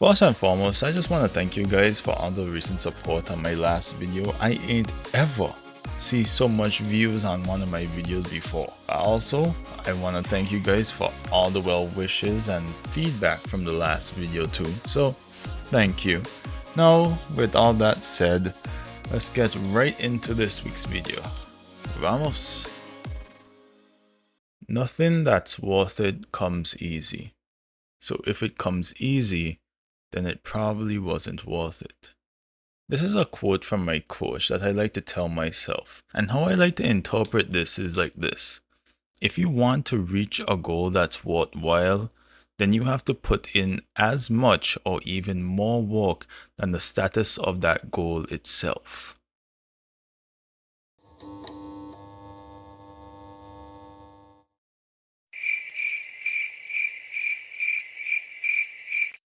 First and foremost, I just want to thank you guys for all the recent support on my last video. I ain't ever see so much views on one of my videos before. Also, I want to thank you guys for all the well wishes and feedback from the last video too. So, thank you. Now, with all that said, let's get right into this week's video. Vamos! Nothing that's worth it comes easy. So if it comes easy, then it probably wasn't worth it. This is a quote from my coach that I like to tell myself, and how I like to interpret this is like this. If you want to reach a goal that's worthwhile, then you have to put in as much or even more work than the status of that goal itself.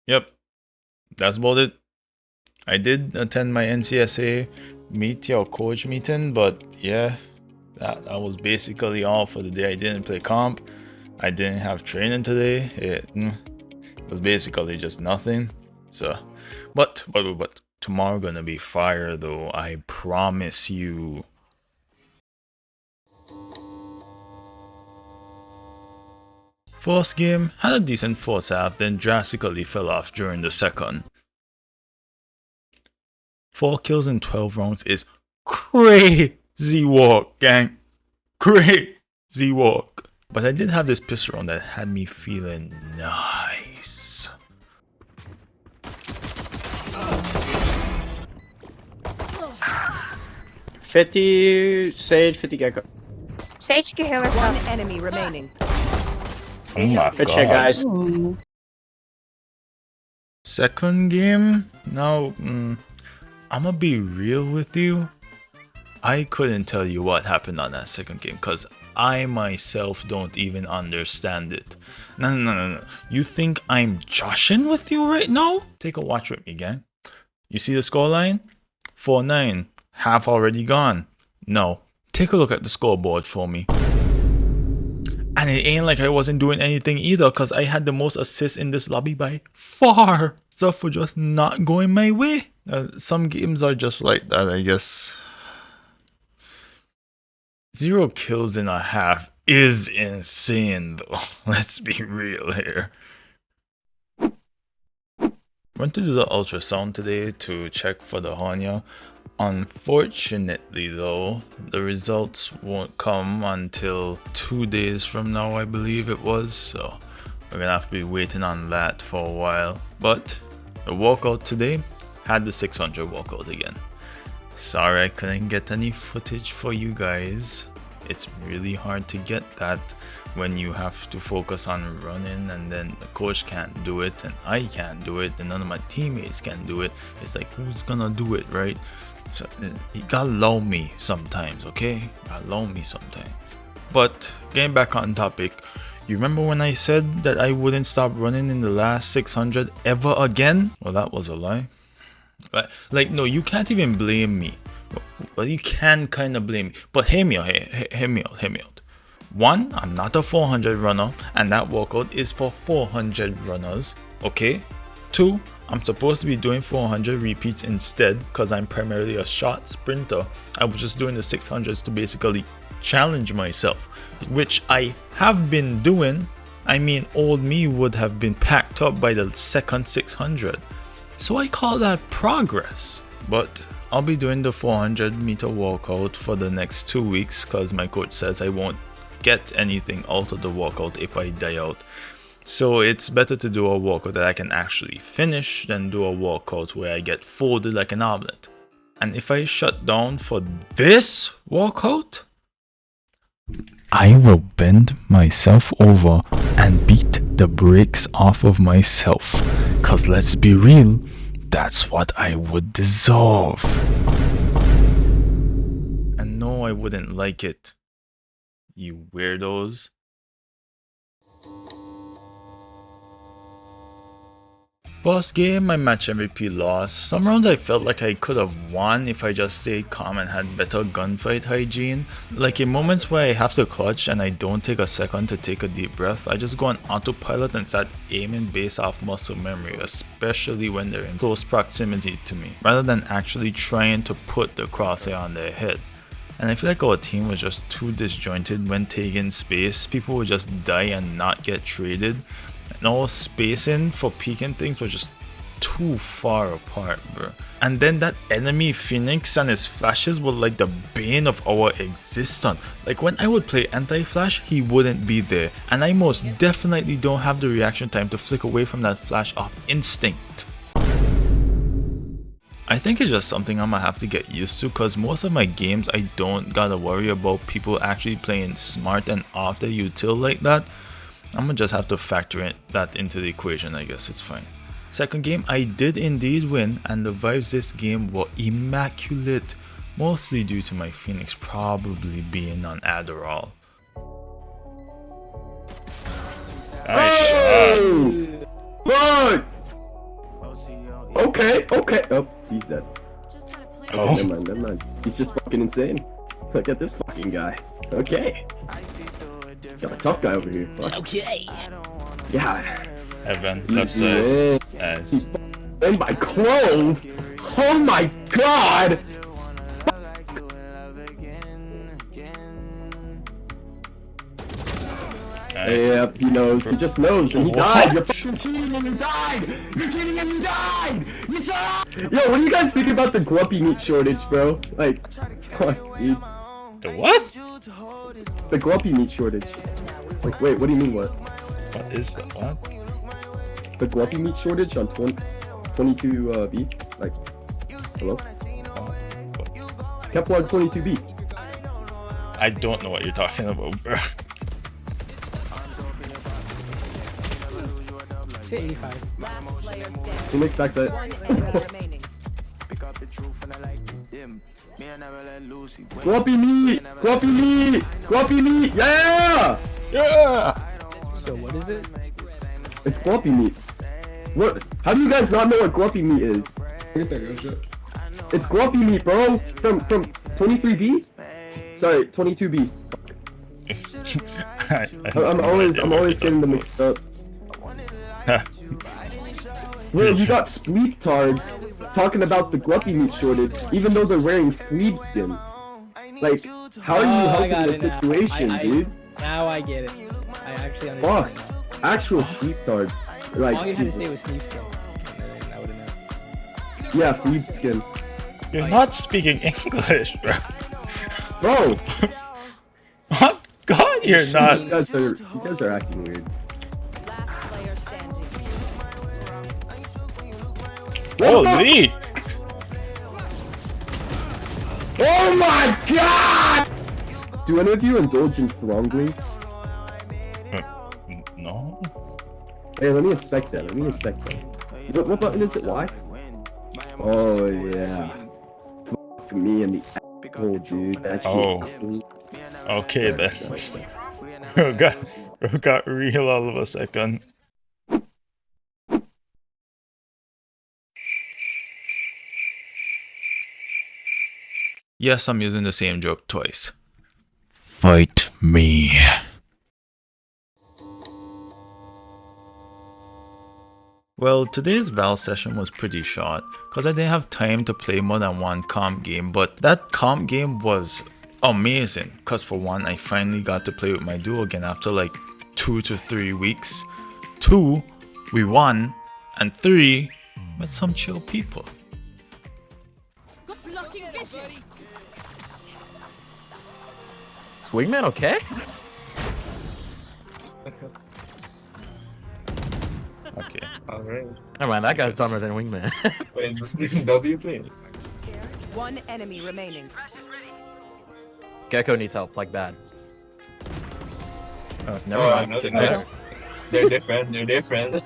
Yep, that's about it. I did attend my NCSA meet your coach meeting, but yeah, that was basically all for the day. I didn't play comp. I didn't have training today. It was basically just nothing. So, but tomorrow gonna be fire though. I promise you. First game had a decent first half, then drastically fell off during the second. 4 kills in 12 rounds is crazy work, gang. Crazy work. But I did have this pistol round that had me feeling nice. $50 Sage, 50 Gecko. Sage can heal herself. One enemy remaining. Oh my Good shit, god. guys. Second game? Now, I'ma be real with you. I couldn't tell you what happened on that second game because I myself don't even understand it. No. You think I'm joshing with you right now? Take a watch with me, gang. You see the scoreline? 4-9. Half already gone. No. Take a look at the scoreboard for me. And it ain't like I wasn't doing anything either because I had the most assists in this lobby by far. Stuff was just not going my way. Some games are just like that, I guess. 0 kills in a half is insane though. Let's be real here. Went to do the ultrasound today to check for the hernia. Unfortunately though, the results won't come until 2 days from now, I believe it was, so we're gonna have to be waiting on that for a while. But the walkout today had the 600 walkout again. Sorry I couldn't get any footage for you guys. It's really hard to get that when you have to focus on running and then the coach can't do it and I can't do it and none of my teammates can do it. It's like, who's gonna do it, right? So you gotta allow me sometimes, okay? Allow me sometimes. But getting back on topic, you remember when I said that I wouldn't stop running in the last 600 ever again? Well, that was a lie. Like no, you can't even blame me. Well, you can kind of blame me. But hear me out. One, I'm not a 400 runner, and that workout is for 400 runners, okay? 2, I'm supposed to be doing 400 repeats instead because I'm primarily a short sprinter. I was just doing the 600s to basically challenge myself, which I have been doing. I mean, old me would have been packed up by the second 600. So I call that progress. But I'll be doing the 400 meter walkout for the next 2 weeks because my coach says I won't get anything out of the walkout if I die out. So it's better to do a walkout that I can actually finish than do a walkout where I get folded like an omelet. And if I shut down for this walkout, I will bend myself over and beat the brakes off of myself. Cause let's be real, that's what I would deserve. And no, I wouldn't like it. You weirdos. Boss game, my match MVP lost. Some rounds I felt like I could have won if I just stayed calm and had better gunfight hygiene. Like in moments where I have to clutch and I don't take a second to take a deep breath, I just go on autopilot and start aiming based off muscle memory, especially when they're in close proximity to me, rather than actually trying to put the crosshair on their head. And I feel like our team was just too disjointed when taking space. People would just die and not get traded. And our spacing for peeking things was just too far apart, bro. And then that enemy Phoenix and his flashes were like the bane of our existence. Like when I would play anti-flash, he wouldn't be there. And I most definitely don't have the reaction time to flick away from that flash off instinct. I think it's just something I'ma have to get used to, cause most of my games I don't gotta worry about people actually playing smart and off the util like that. I'ma just have to factor that into the equation. I guess it's fine. Second game I did indeed win, and the vibes this game were immaculate, mostly due to my Phoenix probably being on Adderall. Nice shot. Okay. Oh, he's dead. Oh. Never mind. He's just fucking insane. Look at this fucking guy. Okay. Got a tough guy over here. Fuck. Okay. Yeah. Evan, left side. Nice. And my clove. Oh my god. Nice. Yep, he knows. He just knows, and he What? died. You're fucking cheating, and you died. You're cheating, and you died. You died. Yo, what do you guys think about the Glumpy meat shortage, bro? Like, fuck, dude. The what? The Glumpy meat shortage. Like, wait, what do you mean, what? What is that? What? The Glumpy meat shortage on 22B? Like, hello? Kepler 22B. I don't know what you're talking about, bro. Say 85. Phoenix backside. Glumpy meat! Glumpy meat! Glumpy meat! Yeah! Yeah! So what is it? It's Glumpy meat. What? How do you guys not know what Glumpy meat is? It's Glumpy meat, bro. From 23B? Sorry, 22B. I'm always getting them mixed up. Bro, you got spleep-tards talking about the Glumpy meat shortage, even though they're wearing fleeb skin. Like, how are you helping the situation, dude? Now I get it. I actually Fuck. understand now. Actual spleep-tards. Like, All you had to say Jesus. was sneak skin. I would have known. Yeah, fleeb skin. You're not speaking English, bro. Bro! What? God, you're not. You guys are acting weird. Holy! Oh my god! Do any of you indulge in throngling? No. Hey, let me inspect that. What button is it? Y? Oh yeah. Fuck me and the asshole, dude. That shit. Oh. Okay then. Bro got real all of a second. Yes, I'm using the same joke twice. Fight me. Well, today's Val session was pretty short, cause I didn't have time to play more than one comp game, but that comp game was amazing, cause for one, I finally got to play with my duo again after like 2 to 3 weeks. 2, we won, and 3, met some chill people. Is Wingman okay? Okay. Alright. Never mind, that guy's dumber than Wingman. Wait, W playing? One enemy remaining. Gecko needs help, like bad. Never Oh, mind. no, Just they're nice. They're different. They're different.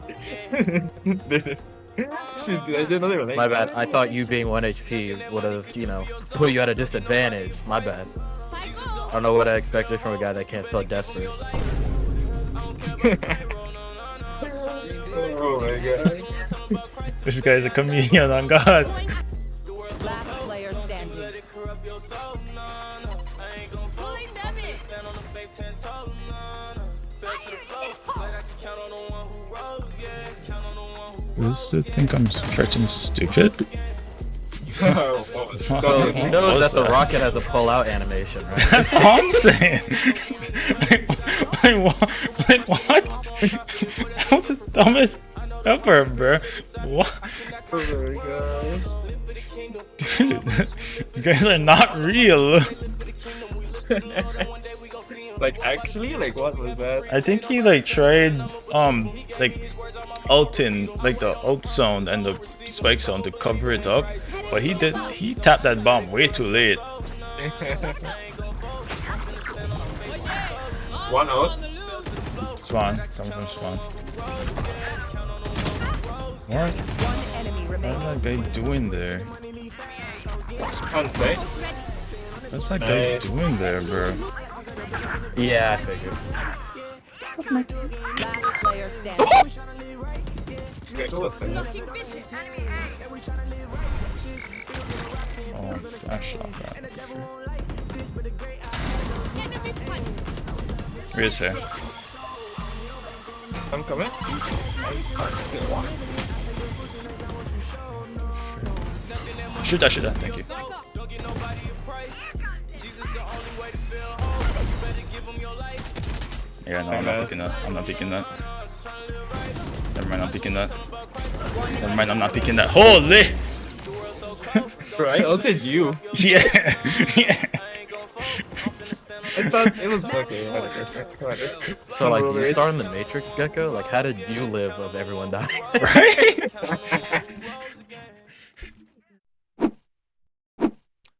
I didn't know they were like My bad. I thought you being 1 HP would have, you know, put you at a disadvantage. My bad. I don't know what I expected from a guy that can't spell desperate. Oh my god. This guy's a comedian on God. Last player standing. Does it think I'm freaking stupid? So he knows that the rocket has a pull-out animation, right? That's all I'm saying. Like what? That was the dumbest ever, bro. What? Oh my gosh. Dude, these guys are not real. Like actually, like what was that? I think he like tried like ulting like the ult sound and the spike sound to cover it up, but he tapped that bomb way too late. One out. Spawn, coming from spawn. What? One enemy remaining. What's that guy doing there? On site. What's that Nice. guy doing there, bro? Yeah, I figured. Last player standing. Okay, who was that? Oh, flash off that. Where is he? I'm coming. Shoot that, thank you. Yeah, no, I'm not picking that. I'm not picking that. Never mind, I'm picking that. Never mind, I'm not picking that. Holy! Bro, I ulted you. Yeah! Yeah! I thought it was okay. Whatever. So like, you star in the Matrix, Gecko? Like, how did you live of everyone dying? Right?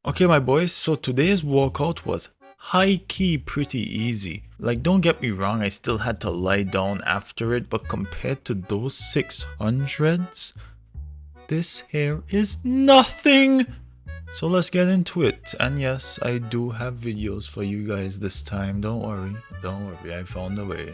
Okay, my boys, so today's workout was high-key pretty easy. Like, don't get me wrong, I still had to lie down after it, but compared to those 600s, this here is nothing! So let's get into it. And yes, I do have videos for you guys this time. Don't worry, I found a way,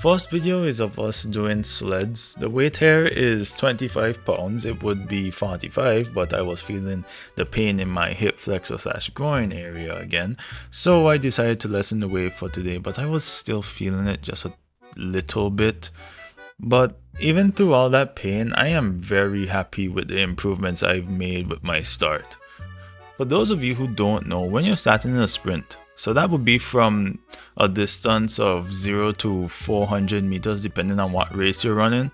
First video is of us doing sleds. The weight here is 25 pounds. It would be 45, but I was feeling the pain in my hip flexor / groin area again. So I decided to lessen the weight for today, but I was still feeling it just a little bit. But even through all that pain, I am very happy with the improvements I've made with my start. For those of you who don't know, when you're starting a sprint, so that would be from a distance of 0 to 400 meters depending on what race you're running.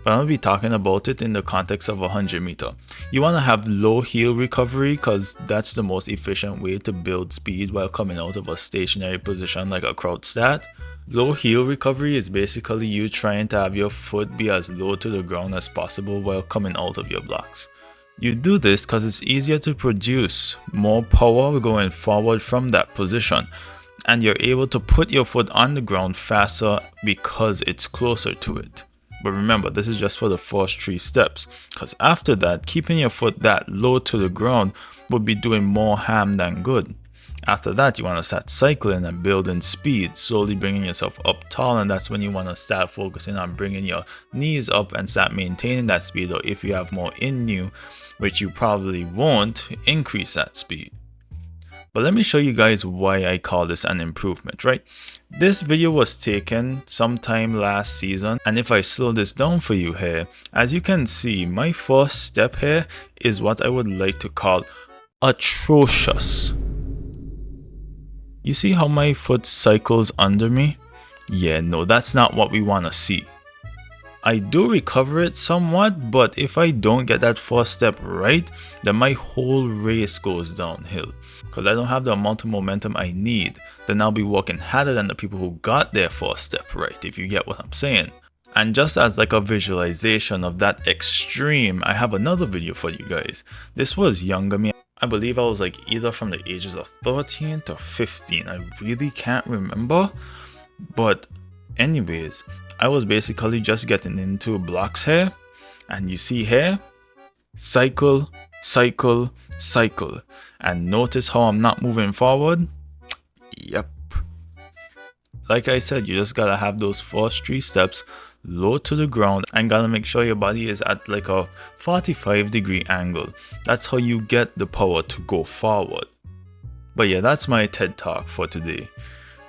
But I'm going to be talking about it in the context of 100 meter. You want to have low heel recovery because that's the most efficient way to build speed while coming out of a stationary position like a crouch stat. Low heel recovery is basically you trying to have your foot be as low to the ground as possible while coming out of your blocks. You do this because it's easier to produce more power going forward from that position, and you're able to put your foot on the ground faster because it's closer to it. But remember, this is just for the first 3 steps, because after that, keeping your foot that low to the ground would be doing more harm than good. After that, you want to start cycling and building speed, slowly bringing yourself up tall, and that's when you want to start focusing on bringing your knees up and start maintaining that speed, or if you have more in you, which you probably won't, increase that speed. But let me show you guys why I call this an improvement, right? This video was taken sometime last season, and if I slow this down for you here, as you can see, my first step here is what I would like to call atrocious. You see how my foot cycles under me? Yeah, no, that's not what we want to see. I do recover it somewhat, but if I don't get that first step right, then my whole race goes downhill. Because I don't have the amount of momentum I need, then I'll be working harder than the people who got their first step right, if you get what I'm saying. And just as like a visualization of that extreme, I have another video for you guys. This was younger me. I believe I was like either from the ages of 13 to 15. I really can't remember. But anyways, I was basically just getting into blocks here, and you see here, cycle, cycle, cycle, and notice how I'm not moving forward. Yep. like I said, you just gotta have those first 3 steps low to the ground and gotta make sure your body is at like a 45-degree angle. That's how you get the power to go forward. But yeah, that's my TED talk for today.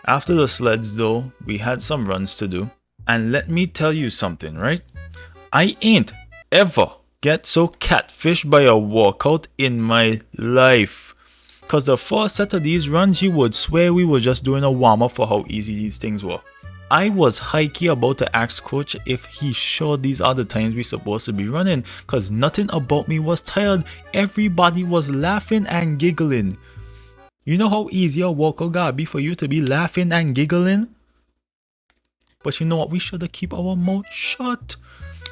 After the sleds though, we had some runs to do. And let me tell you something, right? I ain't ever get so catfished by a workout in my life. Cause the first set of these runs, you would swear we were just doing a warm-up for how easy these things were. I was hikey about to ask coach if he sure these are the times we supposed to be running, cause nothing about me was tired. Everybody was laughing and giggling. You know how easy a workout gotta be for you to be laughing and giggling? But you know what, we should have keep our mouth shut.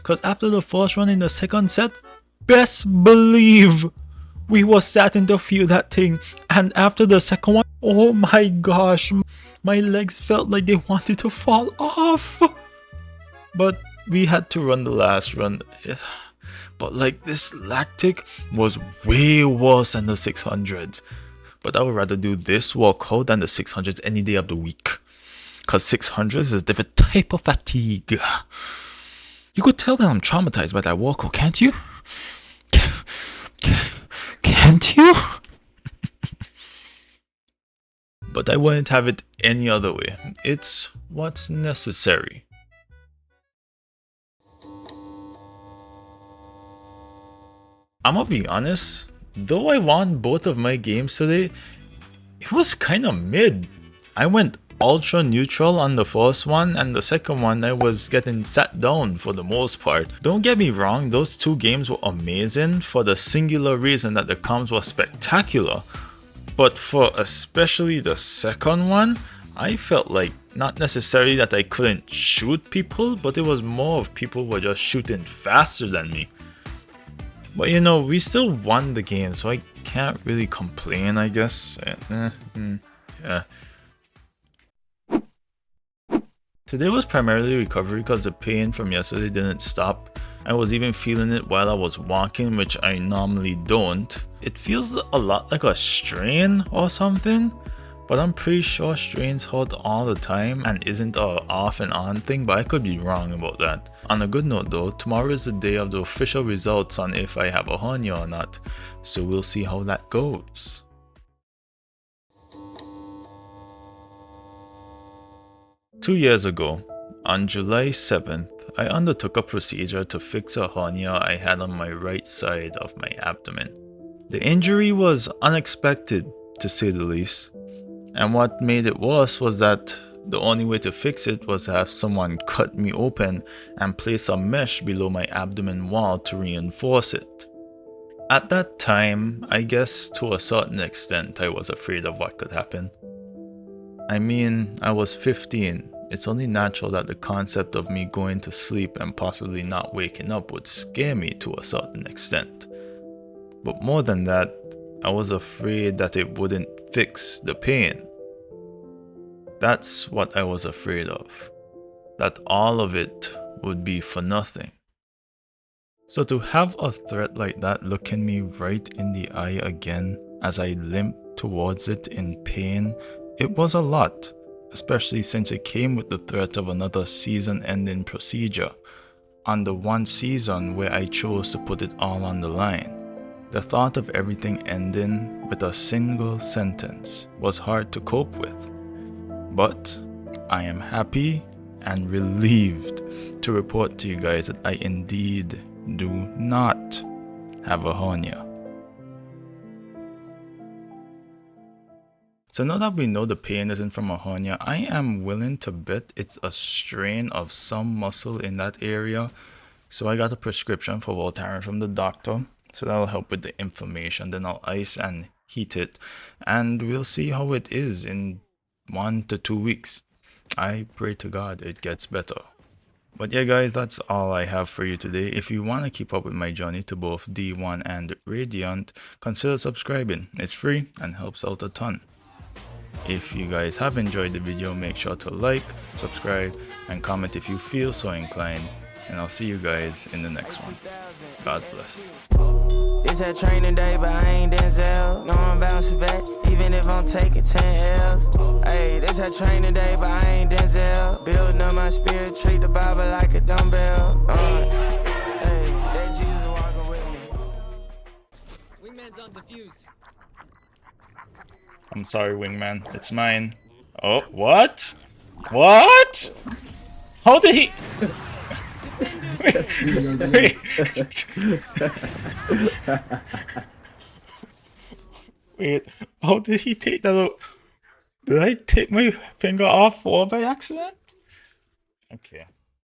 Cause after the first run in the second set, best believe we were starting to feel that thing. And after the second one, oh my gosh, my legs felt like they wanted to fall off. But we had to run the last run. But like, this lactic was way worse than the 600s. But I would rather do this workout than the 600s any day of the week. Cause 600s is a different type of fatigue. You could tell that I'm traumatized by that workout, can't you? Can't you? But I wouldn't have it any other way. It's what's necessary. I'm gonna be honest, though I won both of my games today, it was kinda mid. I went ultra neutral on the first one, and the second one I was getting sat down for the most part. Don't get me wrong, those 2 games were amazing for the singular reason that the comms were spectacular. But for especially the second one, I felt like not necessarily that I couldn't shoot people, but it was more of people were just shooting faster than me. But you know, we still won the game, so I can't really complain, I guess. Yeah. Today was primarily recovery because the pain from yesterday didn't stop. I was even feeling it while I was walking, which I normally don't. It feels a lot like a strain or something, but I'm pretty sure strains hurt all the time and isn't a off and on thing, but I could be wrong about that. On a good note though, tomorrow is the day of the official results on if I have a hernia or not, so we'll see how that goes. Two years ago, on July 7th, I undertook a procedure to fix a hernia I had on my right side of my abdomen. The injury was unexpected, to say the least, and what made it worse was that the only way to fix it was to have someone cut me open and place a mesh below my abdomen wall to reinforce it. At that time, I guess to a certain extent I was afraid of what could happen. I mean, I was 15. It's only natural that the concept of me going to sleep and possibly not waking up would scare me to a certain extent. But more than that, I was afraid that it wouldn't fix the pain. That's what I was afraid of. That all of it would be for nothing. So to have a threat like that looking me right in the eye again as I limped towards it in pain, it was a lot, especially since it came with the threat of another season-ending procedure, on the one season where I chose to put it all on the line. The thought of everything ending with a single sentence was hard to cope with. But I am happy and relieved to report to you guys that I indeed do not have a hernia. So now that we know the pain isn't from a hernia, I am willing to bet it's a strain of some muscle in that area. So I got a prescription for Voltaren from the doctor. So that'll help with the inflammation. Then I'll ice and heat it. And we'll see how it is in 1 to 2 weeks. I pray to God it gets better. But yeah guys, that's all I have for you today. If you want to keep up with my journey to both D1 and Radiant, consider subscribing. It's free and helps out a ton. If you guys have enjoyed the video, make sure to like, subscribe, and comment if you feel so inclined. And I'll see you guys in the next one. God bless. This that training day, but I ain't Denzel. No, I'm bouncing back, even if I'm taking 10 L's. Hey, this that training day, but I ain't Denzel. Building up my spirit, treat the Bible like a dumbbell. Hey, that Jesus walking with me. Wingman's on defuse. I'm sorry, wingman. It's mine. Oh, what? What? How did he? Wait. Wait, how did he take that out? Did I take my finger off wall by accident? Okay.